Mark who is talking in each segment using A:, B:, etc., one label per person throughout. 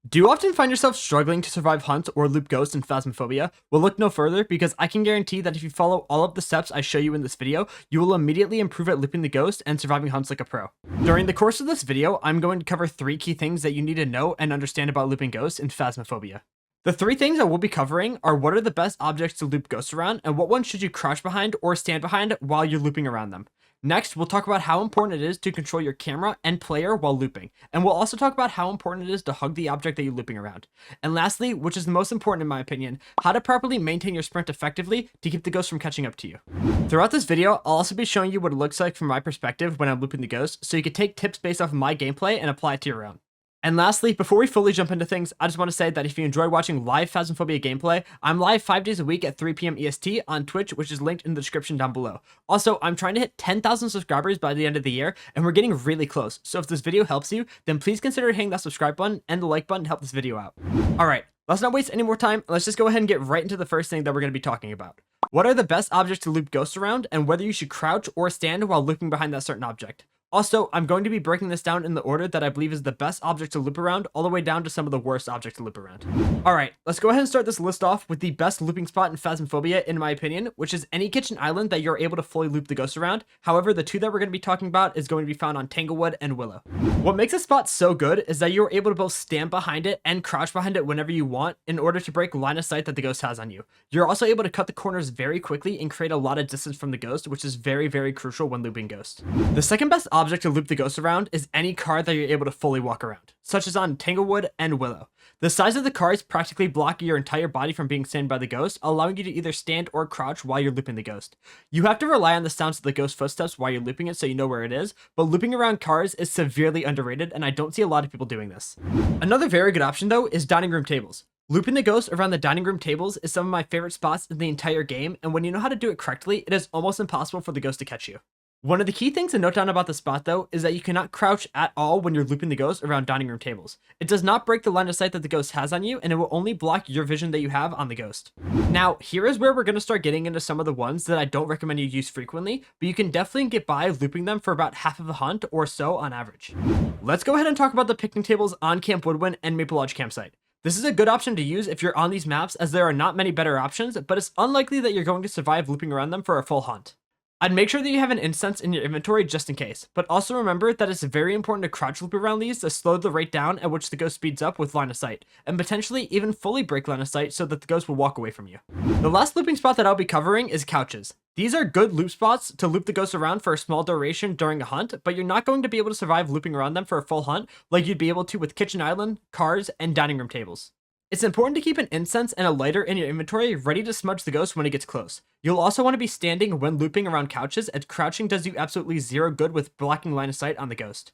A: Do you often find yourself struggling to survive hunts or loop ghosts in Phasmophobia? Well, look no further, because I can guarantee that if you follow all of the steps I show you in this video, you will immediately improve at looping the ghost and surviving hunts like a pro. During the course of this video, I'm going to cover 3 key things that you need to know and understand about looping ghosts in Phasmophobia. The 3 things I will be covering are what are the best objects to loop ghosts around, and what ones should you crouch behind or stand behind while you're looping around them. Next, we'll talk about how important it is to control your camera and player while looping, and we'll also talk about how important it is to hug the object that you're looping around. And lastly, which is the most important in my opinion, how to properly maintain your sprint effectively to keep the ghost from catching up to you. Throughout this video, I'll also be showing you what it looks like from my perspective when I'm looping the ghost, so you can take tips based off of my gameplay and apply it to your own. And lastly, before we fully jump into things, I just want to say that if you enjoy watching live Phasmophobia gameplay, I'm live 5 days a week at 3 p.m. EST on Twitch, which is linked in the description down below. Also, I'm trying to hit 10,000 subscribers by the end of the year, and we're getting really close. So if this video helps you, then please consider hitting that subscribe button and the like button to help this video out. Alright, let's not waste any more time. Let's just go ahead and get right into the first thing that we're going to be talking about. What are the best objects to loop ghosts around, and whether you should crouch or stand while looping behind that certain object. Also, I'm going to be breaking this down in the order that I believe is the best object to loop around, all the way down to some of the worst objects to loop around. Alright, let's go ahead and start this list off with the best looping spot in Phasmophobia, in my opinion, which is any kitchen island that you're able to fully loop the ghost around. However, the 2 that we're going to be talking about is going to be found on Tanglewood and Willow. What makes this spot so good is that you're able to both stand behind it and crouch behind it whenever you want in order to break line of sight that the ghost has on you. You're also able to cut the corners very quickly and create a lot of distance from the ghost, which is very, very crucial when looping ghosts. The second best object to loop the ghost around is any car that you're able to fully walk around, such as on Tanglewood and Willow. The size of the cars practically block your entire body from being seen by the ghost, allowing you to either stand or crouch while you're looping the ghost. You have to rely on the sounds of the ghost footsteps while you're looping it so you know where it is, but looping around cars is severely underrated, and I don't see a lot of people doing this. Another very good option though is dining room tables. Looping the ghost around the dining room tables is some of my favorite spots in the entire game, and when you know how to do it correctly, it is almost impossible for the ghost to catch you. One of the key things to note down about the spot though is that you cannot crouch at all when you're looping the ghost around dining room tables. It does not break the line of sight that the ghost has on you, and it will only block your vision that you have on the ghost. Now, here is where we're going to start getting into some of the ones that I don't recommend you use frequently, but you can definitely get by looping them for about half of a hunt or so on average. Let's go ahead and talk about the picnic tables on Camp Woodwind and Maple Lodge Campsite. This is a good option to use if you're on these maps, as there are not many better options, but it's unlikely that you're going to survive looping around them for a full hunt. I'd make sure that you have an incense in your inventory just in case, but also remember that it's very important to crouch loop around these to slow the rate down at which the ghost speeds up with line of sight, and potentially even fully break line of sight so that the ghost will walk away from you. The last looping spot that I'll be covering is couches. These are good loop spots to loop the ghost around for a small duration during a hunt, but you're not going to be able to survive looping around them for a full hunt like you'd be able to with kitchen island, cars, and dining room tables. It's important to keep an incense and a lighter in your inventory ready to smudge the ghost when it gets close. You'll also want to be standing when looping around couches, as crouching does you absolutely zero good with blocking line of sight on the ghost.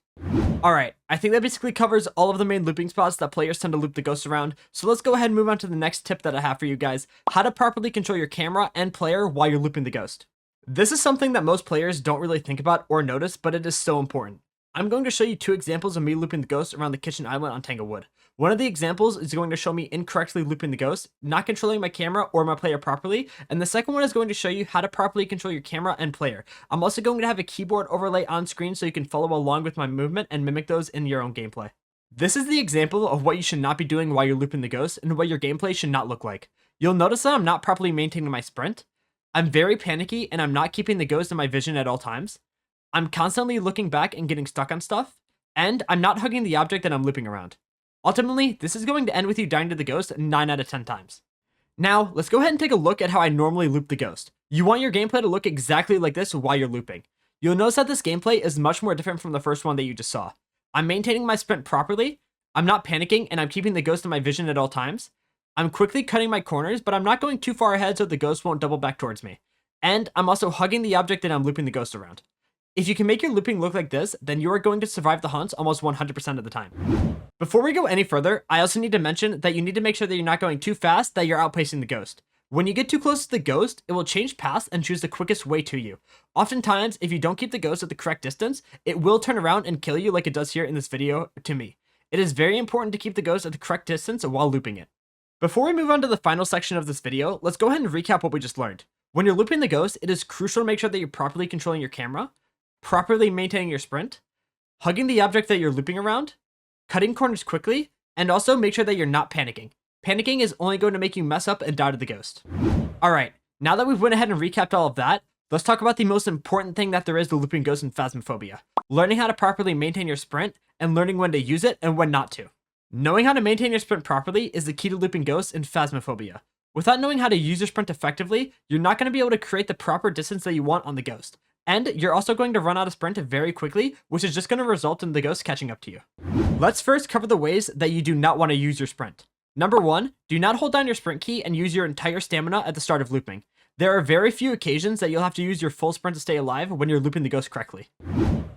A: Alright, I think that basically covers all of the main looping spots that players tend to loop the ghost around, so let's go ahead and move on to the next tip that I have for you guys: how to properly control your camera and player while you're looping the ghost. This is something that most players don't really think about or notice, but it is so important. I'm going to show you 2 examples of me looping the ghost around the kitchen island on Tanglewood. One of the examples is going to show me incorrectly looping the ghost, not controlling my camera or my player properly, and the second one is going to show you how to properly control your camera and player. I'm also going to have a keyboard overlay on screen so you can follow along with my movement and mimic those in your own gameplay. This is the example of what you should not be doing while you're looping the ghost and what your gameplay should not look like. You'll notice that I'm not properly maintaining my sprint. I'm very panicky and I'm not keeping the ghost in my vision at all times. I'm constantly looking back and getting stuck on stuff, and I'm not hugging the object that I'm looping around. Ultimately, this is going to end with you dying to the ghost 9 out of 10 times. Now, let's go ahead and take a look at how I normally loop the ghost. You want your gameplay to look exactly like this while you're looping. You'll notice that this gameplay is much more different from the first one that you just saw. I'm maintaining my sprint properly, I'm not panicking, and I'm keeping the ghost in my vision at all times. I'm quickly cutting my corners, but I'm not going too far ahead so the ghost won't double back towards me. And I'm also hugging the object that I'm looping the ghost around. If you can make your looping look like this, then you are going to survive the hunts almost 100% of the time. Before we go any further, I also need to mention that you need to make sure that you're not going too fast, that you're outpacing the ghost. When you get too close to the ghost, it will change paths and choose the quickest way to you. Oftentimes, if you don't keep the ghost at the correct distance, it will turn around and kill you like it does here in this video to me. It is very important to keep the ghost at the correct distance while looping it. Before we move on to the final section of this video, let's go ahead and recap what we just learned. When you're looping the ghost, it is crucial to make sure that you're properly controlling your camera, properly maintaining your sprint, hugging the object that you're looping around, cutting corners quickly, And also make sure that you're not panicking. Panicking is only going to make you mess up and die to the ghost. Alright, now that we've went ahead and recapped all of that, let's talk about the most important thing that there is to looping ghosts in Phasmophobia. Learning how to properly maintain your sprint, and learning when to use it and when not to. Knowing how to maintain your sprint properly is the key to looping ghosts in Phasmophobia. Without knowing how to use your sprint effectively, you're not going to be able to create the proper distance that you want on the ghost. And you're also going to run out of sprint very quickly, which is just going to result in the ghost catching up to you. Let's first cover the ways that you do not want to use your sprint. Number 1, do not hold down your sprint key and use your entire stamina at the start of looping. There are very few occasions that you'll have to use your full sprint to stay alive when you're looping the ghost correctly.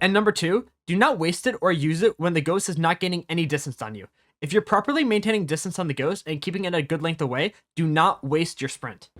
A: And number 2, do not waste it or use it when the ghost is not gaining any distance on you. If you're properly maintaining distance on the ghost and keeping it a good length away, do not waste your sprint.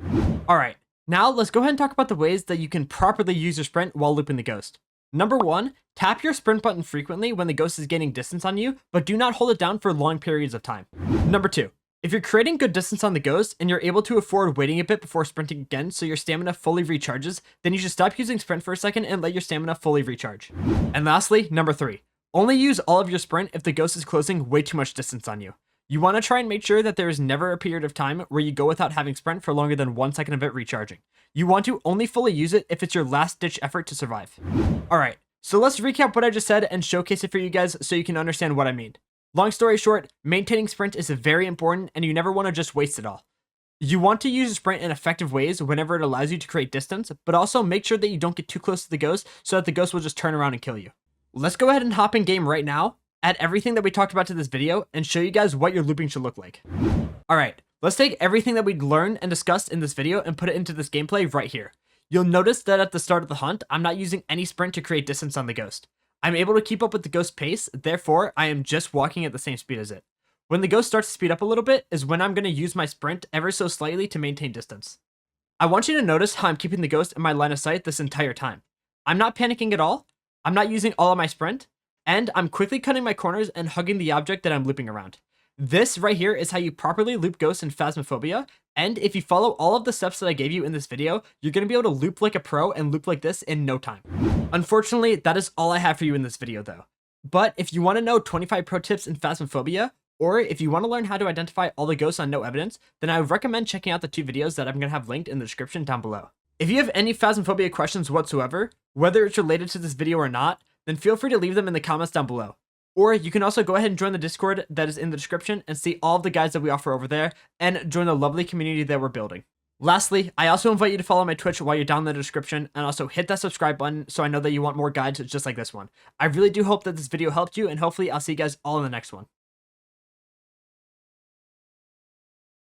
A: Alright, now let's go ahead and talk about the ways that you can properly use your sprint while looping the ghost. Number 1, tap your sprint button frequently when the ghost is gaining distance on you, but do not hold it down for long periods of time. Number 2, if you're creating good distance on the ghost and you're able to afford waiting a bit before sprinting again so your stamina fully recharges, then you should stop using sprint for a second and let your stamina fully recharge. And lastly, number 3, only use all of your sprint if the ghost is closing way too much distance on you. You want to try and make sure that there is never a period of time where you go without having sprint for longer than 1 second of it recharging. You want to only fully use it if it's your last ditch effort to survive. Alright, so let's recap what I just said and showcase it for you guys so you can understand what I mean. Long story short, maintaining sprint is very important and you never want to just waste it all. You want to use sprint in effective ways whenever it allows you to create distance, but also make sure that you don't get too close to the ghost so that the ghost will just turn around and kill you. Let's go ahead and hop in game right now, add everything that we talked about to this video, and show you guys what your looping should look like. Alright, let's take everything that we learned and discussed in this video and put it into this gameplay right here. You'll notice that at the start of the hunt, I'm not using any sprint to create distance on the ghost. I'm able to keep up with the ghost pace, therefore I am just walking at the same speed as it. When the ghost starts to speed up a little bit is when I'm going to use my sprint ever so slightly to maintain distance. I want you to notice how I'm keeping the ghost in my line of sight this entire time. I'm not panicking at all, I'm not using all of my sprint, and I'm quickly cutting my corners and hugging the object that I'm looping around. This right here is how you properly loop ghosts in Phasmophobia, and if you follow all of the steps that I gave you in this video, you're going to be able to loop like a pro and loop like this in no time. Unfortunately, that is all I have for you in this video though. But if you want to know 25 pro tips in Phasmophobia, or if you want to learn how to identify all the ghosts on no evidence, then I would recommend checking out the 2 videos that I'm going to have linked in the description down below. If you have any Phasmophobia questions whatsoever, whether it's related to this video or not, then feel free to leave them in the comments down below. Or you can also go ahead and join the Discord that is in the description and see all of the guides that we offer over there and join the lovely community that we're building. Lastly, I also invite you to follow my Twitch while you're down in the description and also hit that subscribe button so I know that you want more guides just like this one. I really do hope that this video helped you and hopefully I'll see you guys all in the next one.